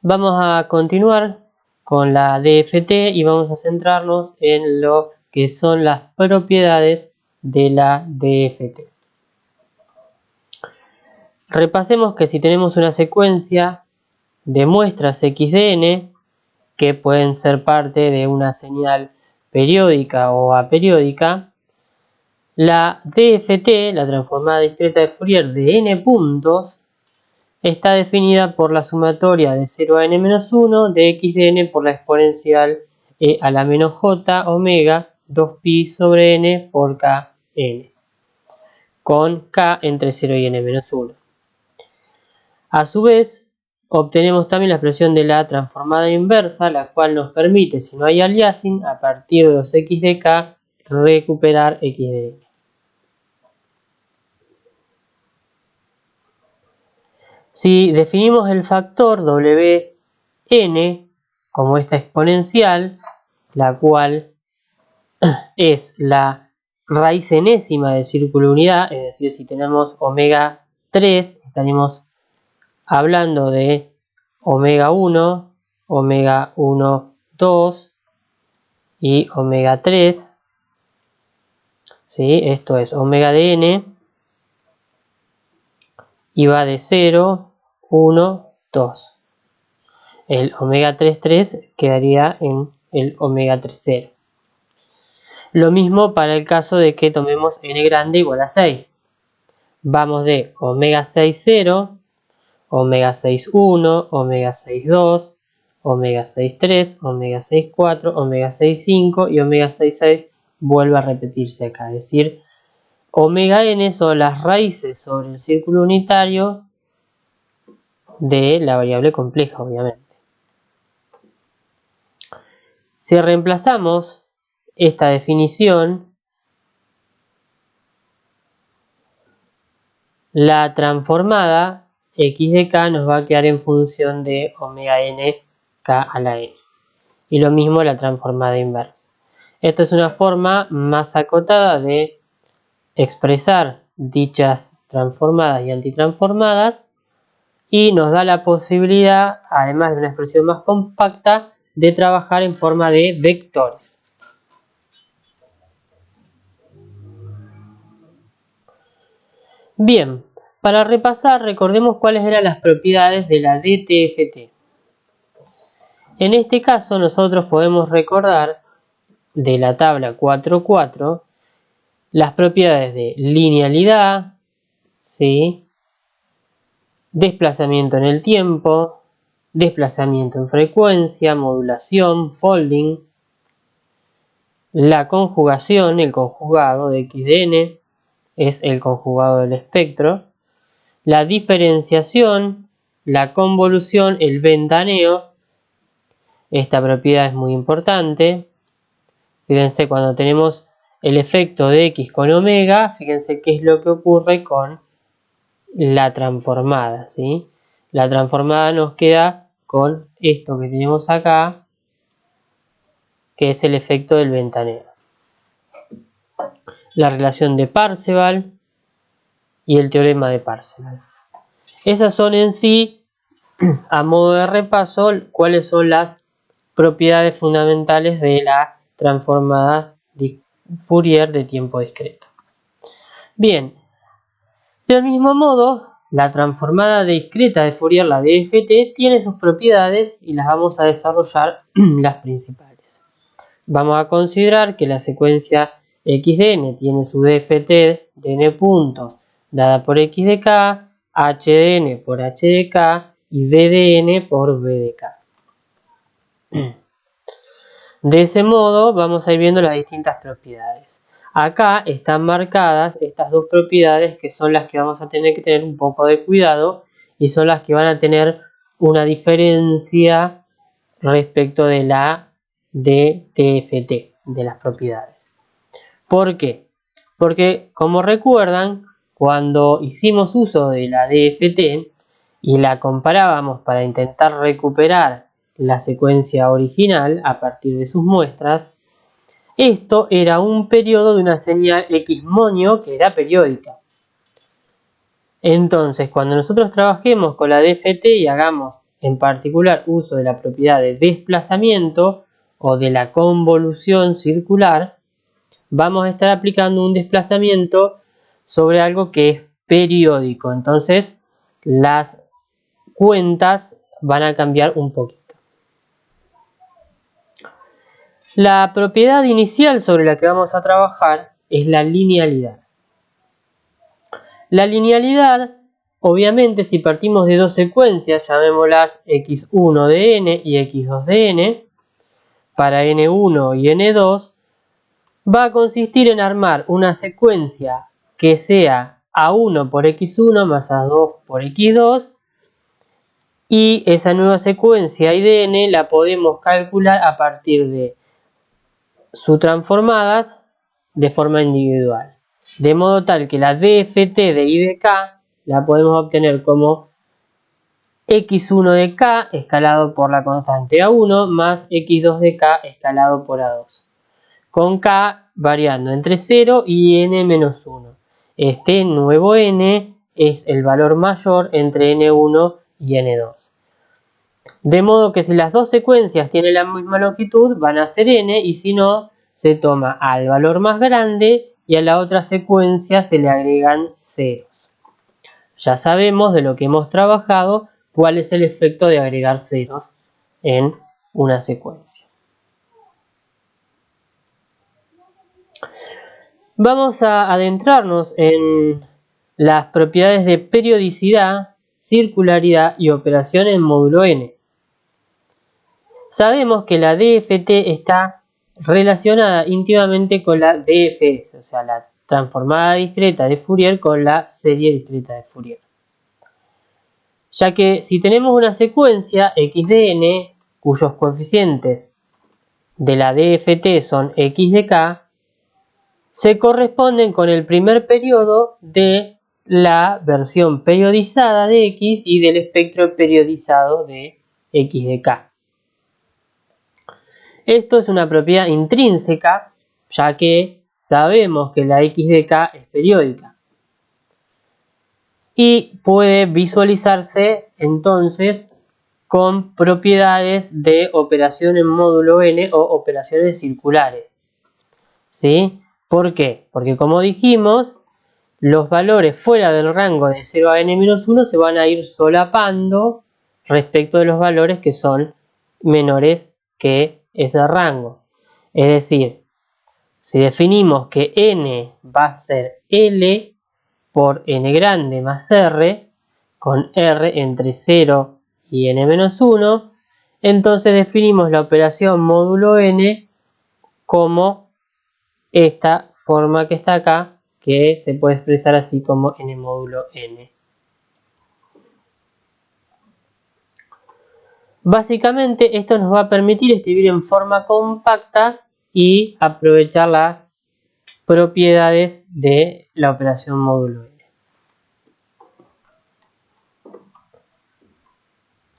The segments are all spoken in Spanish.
Vamos a continuar con la DFT y vamos a centrarnos en lo que son las propiedades de la DFT. Repasemos que si tenemos una secuencia de muestras x de n que pueden ser parte de una señal periódica o aperiódica, la DFT, la transformada discreta de Fourier de n puntos, está definida por la sumatoria de 0 a n-1 de x de n por la exponencial e a la menos j omega 2pi sobre n por kn, con k entre 0 y n-1. A su vez, obtenemos también la expresión de la transformada inversa, la cual nos permite, si no hay aliasing, a partir de los x de k, recuperar x de n. Si definimos el factor Wn como esta exponencial, la cual es la raíz enésima del círculo de unidad, es decir, si tenemos omega 3, estaríamos hablando de omega 1, omega 1, 2 y omega 3. ¿Sí? Esto es omega de n y va de 0, 1, 2. El omega 3, 3 quedaría en el omega 3, 0. Lo mismo para el caso de que tomemos n grande igual a 6. Vamos de omega 6, 0, omega 6, 1, omega 6, 2, omega 6, 3, omega 6, 4, omega 6, 5 y omega 6, 6 vuelve a repetirse acá. Es decir, omega n son las raíces sobre el círculo unitario de la variable compleja, obviamente. Si reemplazamos esta definición, la transformada x de k nos va a quedar en función de omega n k a la n. Y lo mismo la transformada inversa. Esto es una forma más acotada de expresar dichas transformadas y antitransformadas y nos da la posibilidad, además de una expresión más compacta, de trabajar en forma de vectores. Bien, para repasar, recordemos cuáles eran las propiedades de la DTFT. En este caso, nosotros podemos recordar de la tabla 4.4 las propiedades de linealidad, ¿sí? Desplazamiento en el tiempo, desplazamiento en frecuencia, modulación, folding, la conjugación, el conjugado de x de n es el conjugado del espectro, la diferenciación, la convolución, el ventaneo. Esta propiedad es muy importante. Fíjense, cuando tenemos el efecto de x con omega, fíjense qué es lo que ocurre con la transformada, ¿sí? La transformada nos queda con esto que tenemos acá, que es el efecto del ventaneo. La relación de Parseval y el teorema de Parseval. Esas son en sí, a modo de repaso, cuáles son las propiedades fundamentales de la transformada Fourier de tiempo discreto. Bien, del mismo modo, la transformada discreta de Fourier, la DFT, tiene sus propiedades y las vamos a desarrollar las principales. Vamos a considerar que la secuencia x de n tiene su DFT de n puntos dada por x de k, h de n por h de k y v de n por v de k. De ese modo vamos a ir viendo las distintas propiedades. Acá están marcadas estas dos propiedades que son las que vamos a tener que tener un poco de cuidado y son las que van a tener una diferencia respecto de la DTFT, de las propiedades. ¿Por qué? Porque, como recuerdan, cuando hicimos uso de la DFT y la comparábamos para intentar recuperar la secuencia original a partir de sus muestras, esto era un periodo de una señal x monio que era periódica. Entonces, cuando nosotros trabajemos con la DFT y hagamos en particular uso de la propiedad de desplazamiento o de la convolución circular, vamos a estar aplicando un desplazamiento sobre algo que es periódico. Entonces, las cuentas van a cambiar un poquito. La propiedad inicial sobre la que vamos a trabajar es la linealidad. La linealidad, obviamente, si partimos de dos secuencias, llamémoslas x1 de n y x2 de n, para n1 y n2, va a consistir en armar una secuencia que sea a1 por x1 más a2 por x2, y esa nueva secuencia I de n la podemos calcular a partir de sus transformadas de forma individual. De modo tal que la dft de I de k la podemos obtener como x1 de k escalado por la constante a1 más x2 de k escalado por a2. Con k variando entre 0 y n menos 1. Este nuevo n es el valor mayor entre n1 y n2. De modo que si las dos secuencias tienen la misma longitud, van a ser n, y si no, se toma al valor más grande y a la otra secuencia se le agregan ceros. Ya sabemos de lo que hemos trabajado cuál es el efecto de agregar ceros en una secuencia. Vamos a adentrarnos en las propiedades de periodicidad, circularidad y operación en módulo n. Sabemos que la DFT está relacionada íntimamente con la DFS, o sea, la transformada discreta de Fourier con la serie discreta de Fourier. Ya que si tenemos una secuencia x de n, cuyos coeficientes de la DFT son x de k, se corresponden con el primer periodo de la versión periodizada de x y del espectro periodizado de x de k. Esto es una propiedad intrínseca, ya que sabemos que la x de k es periódica. Y puede visualizarse entonces con propiedades de operación en módulo n o operaciones circulares. ¿Sí? ¿Por qué? Porque como dijimos, los valores fuera del rango de 0 a n-1 se van a ir solapando respecto de los valores que son menores que ese rango. Es decir, si definimos que n va a ser L por n grande más r, con r entre 0 y n-1, entonces definimos la operación módulo n como esta forma que está acá, que se puede expresar así como n módulo n. Básicamente esto nos va a permitir escribir en forma compacta y aprovechar las propiedades de la operación módulo n.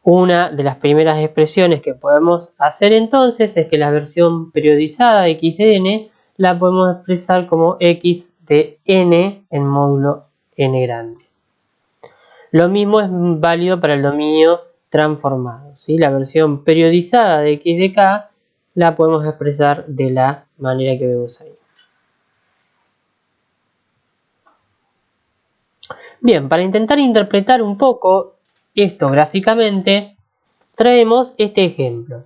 Una de las primeras expresiones que podemos hacer entonces es que la versión periodizada de x de n la podemos expresar como x de n en módulo n grande. Lo mismo es válido para el dominio transformado, ¿sí? La versión periodizada de x de k la podemos expresar de la manera que vemos ahí. Bien, para intentar interpretar un poco esto gráficamente, traemos este ejemplo.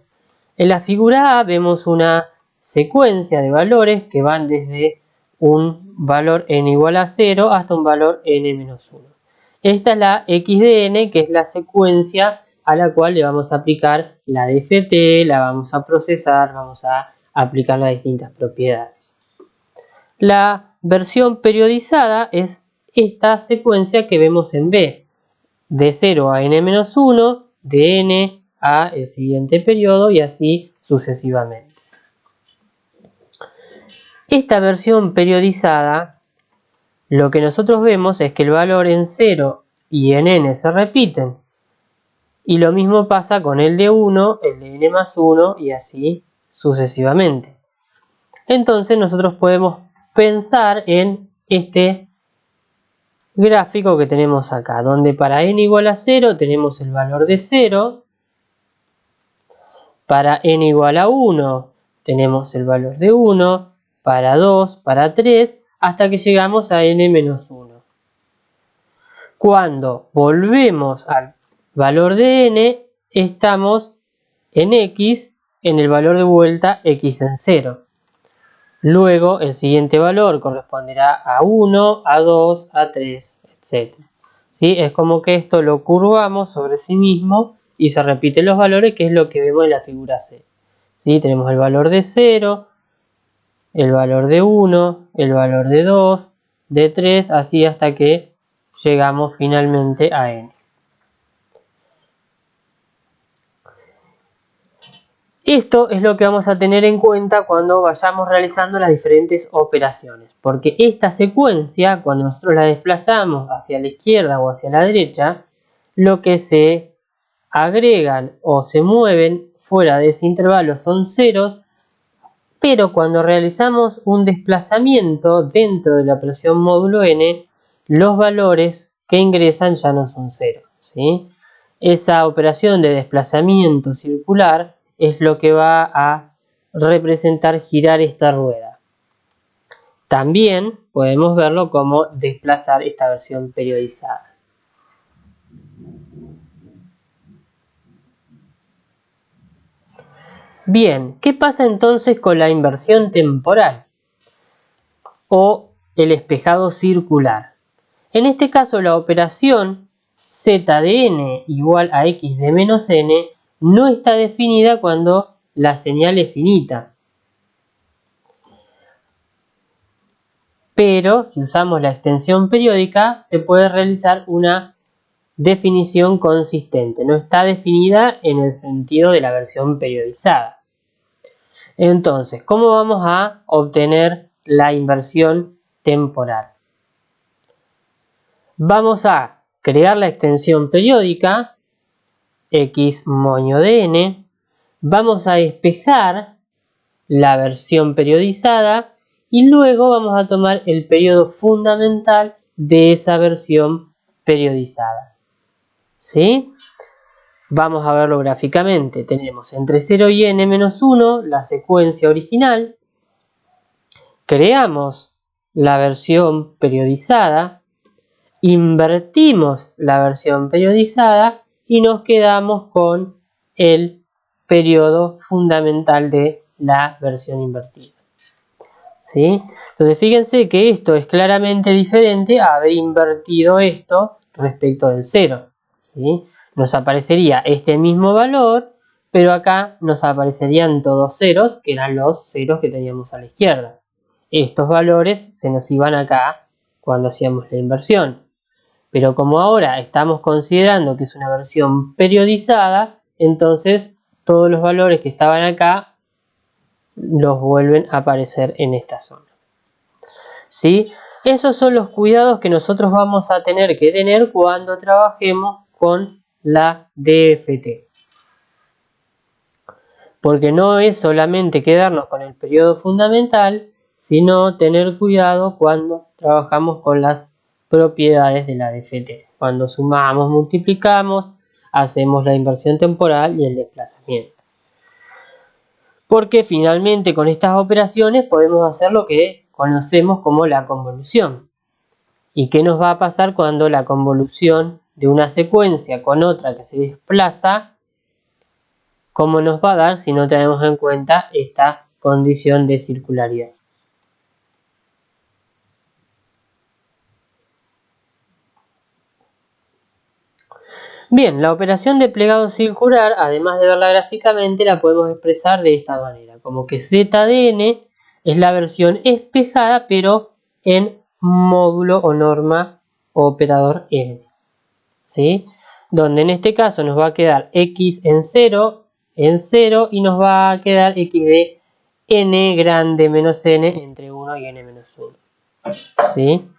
En la figura A vemos una secuencia de valores que van desde un valor n igual a 0 hasta un valor n menos 1. Esta es la x de n, que es la secuencia a la cual le vamos a aplicar la DFT, la vamos a procesar, vamos a aplicar las distintas propiedades. La versión periodizada es esta secuencia que vemos en B, de 0 a n-1, de n a el siguiente periodo y así sucesivamente. Esta versión periodizada, lo que nosotros vemos es que el valor en 0 y en n se repiten. Y lo mismo pasa con el de 1, el de n más 1 y así sucesivamente. Entonces nosotros podemos pensar en este gráfico que tenemos acá, donde para n igual a 0 tenemos el valor de 0 para n igual a 1 tenemos el valor de 1, para 2, para 3, hasta que llegamos a n menos 1. Cuando volvemos al valor de n, estamos en x, en el valor de vuelta x en 0. Luego el siguiente valor corresponderá a 1, a 2, a 3, etc. ¿Sí? Es como que esto lo curvamos sobre sí mismo y se repiten los valores, que es lo que vemos en la figura C. ¿Sí? Tenemos el valor de 0, el valor de 1, el valor de 2, de 3, así hasta que llegamos finalmente a n. Esto es lo que vamos a tener en cuenta cuando vayamos realizando las diferentes operaciones, porque esta secuencia, cuando nosotros la desplazamos hacia la izquierda o hacia la derecha, lo que se agregan o se mueven fuera de ese intervalo son ceros, pero cuando realizamos un desplazamiento dentro de la operación módulo n, los valores que ingresan ya no son ceros, ¿sí? Esa operación de desplazamiento circular es lo que va a representar girar esta rueda. También podemos verlo como desplazar esta versión periodizada. Bien, ¿qué pasa entonces con la inversión temporal o el espejado circular? En este caso, la operación z de n igual a x de menos n no está definida cuando la señal es finita. Pero si usamos la extensión periódica, se puede realizar una definición consistente. No está definida en el sentido de la versión periodizada. Entonces, ¿cómo vamos a obtener la inversión temporal? Vamos a crear la extensión periódica, x moño de n. Vamos a espejar la versión periodizada y luego vamos a tomar el periodo fundamental de esa versión periodizada. ¿Sí? Vamos a verlo gráficamente. Tenemos entre 0 y n menos 1 la secuencia original. Creamos la versión periodizada. Invertimos la versión periodizada y nos quedamos con el periodo fundamental de la versión invertida. ¿Sí? Entonces fíjense que esto es claramente diferente a haber invertido esto respecto del 0. ¿Sí? Nos aparecería este mismo valor, pero acá nos aparecerían todos ceros, que eran los ceros que teníamos a la izquierda. Estos valores se nos iban acá cuando hacíamos la inversión. Pero como ahora estamos considerando que es una versión periodizada, entonces todos los valores que estaban acá los vuelven a aparecer en esta zona. ¿Sí? Esos son los cuidados que nosotros vamos a tener que tener cuando trabajemos con la DFT. Porque no es solamente quedarnos con el periodo fundamental, sino tener cuidado cuando trabajamos con las propiedades de la DFT. Cuando sumamos, multiplicamos, hacemos la inversión temporal y el desplazamiento. Porque finalmente con estas operaciones podemos hacer lo que conocemos como la convolución. ¿Y qué nos va a pasar cuando la convolución de una secuencia con otra que se desplaza? ¿Cómo nos va a dar si no tenemos en cuenta esta condición de circularidad? Bien, la operación de plegado circular, además de verla gráficamente, la podemos expresar de esta manera, como que z de n es la versión espejada, pero en módulo o norma o operador n, ¿sí? Donde en este caso nos va a quedar x en 0 y nos va a quedar x de n grande menos n entre 1 y n menos 1, ¿sí?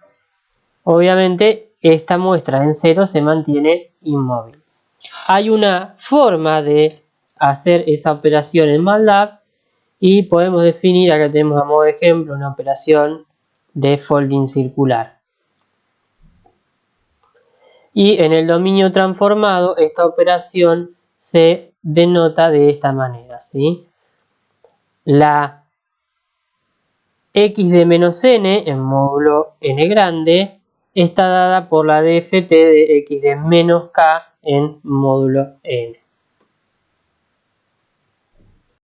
Obviamente esta muestra en 0 se mantiene inmóvil. Hay una forma de hacer esa operación en MATLAB y podemos definir, acá tenemos a modo de ejemplo, una operación de folding circular. Y en el dominio transformado esta operación se denota de esta manera, ¿sí? La x de menos n en módulo n grande está dada por la dft de x de menos k en módulo n.